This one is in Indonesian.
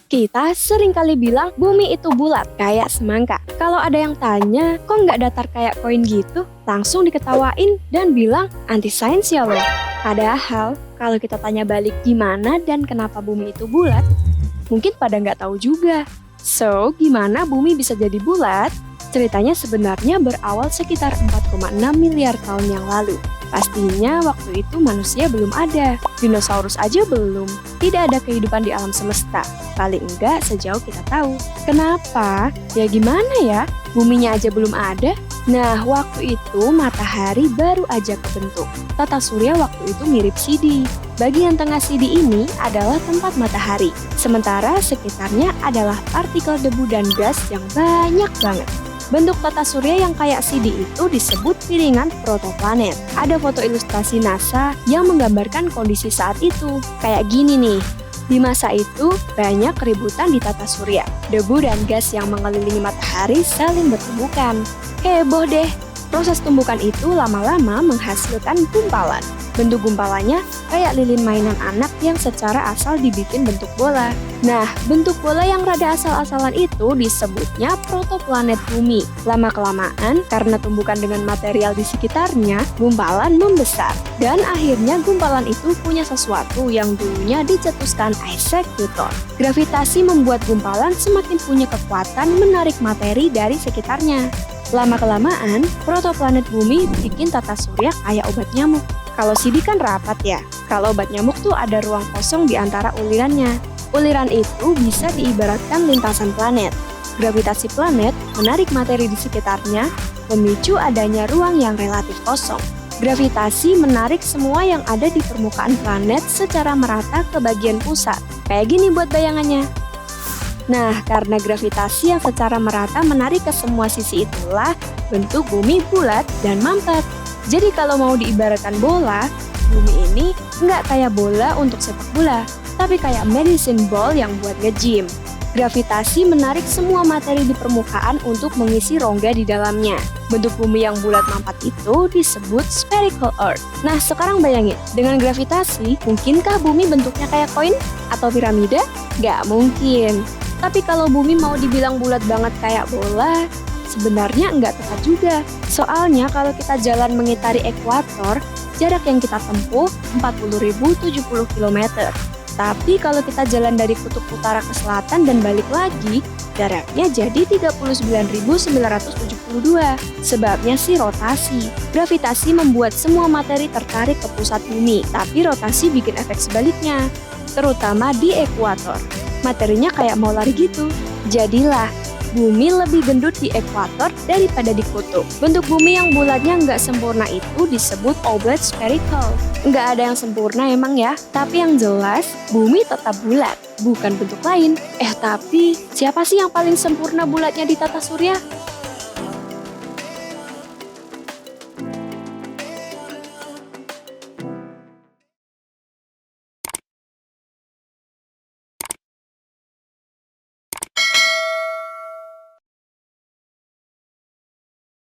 Kita sering kali bilang bumi itu bulat, kayak semangka. Kalau ada yang tanya, kok nggak datar kayak koin gitu? Langsung diketawain dan bilang anti sains ya loh. Padahal, kalau kita tanya balik gimana dan kenapa bumi itu bulat, mungkin pada nggak tahu juga. So, gimana bumi bisa jadi bulat? Ceritanya sebenarnya berawal sekitar 4,6 miliar tahun yang lalu. Pastinya waktu itu manusia belum ada, dinosaurus aja belum. Tidak ada kehidupan di alam semesta, paling enggak sejauh kita tahu. Kenapa? Ya gimana ya, buminya aja belum ada. Nah, waktu itu matahari baru aja kebentuk. Tata surya waktu itu mirip CD. Bagian tengah CD ini adalah tempat matahari, sementara sekitarnya adalah partikel debu dan gas yang banyak banget. Bentuk tata surya yang kayak CD itu disebut piringan protoplanet. Ada foto ilustrasi NASA yang menggambarkan kondisi saat itu. Kayak gini nih, di masa itu banyak keributan di tata surya. Debu dan gas yang mengelilingi matahari saling bertumbukan. Heboh deh, proses tumbukan itu lama-lama menghasilkan gumpalan. Bentuk gumpalannya kayak lilin mainan anak yang secara asal dibikin bentuk bola. Nah, bentuk bola yang rada asal-asalan itu disebutnya protoplanet bumi. Lama-kelamaan, karena tumbukan dengan material di sekitarnya, gumpalan membesar. Dan akhirnya gumpalan itu punya sesuatu yang dulunya dicetuskan Isaac Newton. Gravitasi membuat gumpalan semakin punya kekuatan menarik materi dari sekitarnya. Lama-kelamaan, protoplanet bumi bikin tata surya kayak obat nyamuk. Kalau CD kan rapat ya, kalau obat nyamuk tuh ada ruang kosong di antara ulirannya. Uliran itu bisa diibaratkan lintasan planet. Gravitasi planet menarik materi di sekitarnya, memicu adanya ruang yang relatif kosong. Gravitasi menarik semua yang ada di permukaan planet secara merata ke bagian pusat. Kayak gini buat bayangannya. Nah, karena gravitasi yang secara merata menarik ke semua sisi itulah, bentuk bumi bulat dan mampet. Jadi kalau mau diibaratkan bola, bumi ini nggak kayak bola untuk sepak bola, tapi kayak medicine ball yang buat nge-gym. Gravitasi menarik semua materi di permukaan untuk mengisi rongga di dalamnya. Bentuk bumi yang bulat mampet itu disebut spherical earth. Nah, sekarang bayangin, dengan gravitasi, mungkinkah bumi bentuknya kayak koin atau piramida? Nggak mungkin. Tapi kalau bumi mau dibilang bulat banget kayak bola, sebenarnya nggak tepat juga. Soalnya kalau kita jalan mengitari ekuator, jarak yang kita tempuh 40.070 km. Tapi kalau kita jalan dari kutub utara ke selatan dan balik lagi, jaraknya jadi 39.972. Sebabnya sih rotasi. Gravitasi membuat semua materi tertarik ke pusat bumi, tapi rotasi bikin efek sebaliknya, terutama di ekuator. Materinya kayak mau lari gitu. Jadilah bumi lebih gendut di ekuator daripada di kutub. Bentuk bumi yang bulatnya nggak sempurna itu disebut oblate spherical. Nggak ada yang sempurna emang ya, tapi yang jelas bumi tetap bulat, bukan bentuk lain. Tapi siapa sih yang paling sempurna bulatnya di tata surya?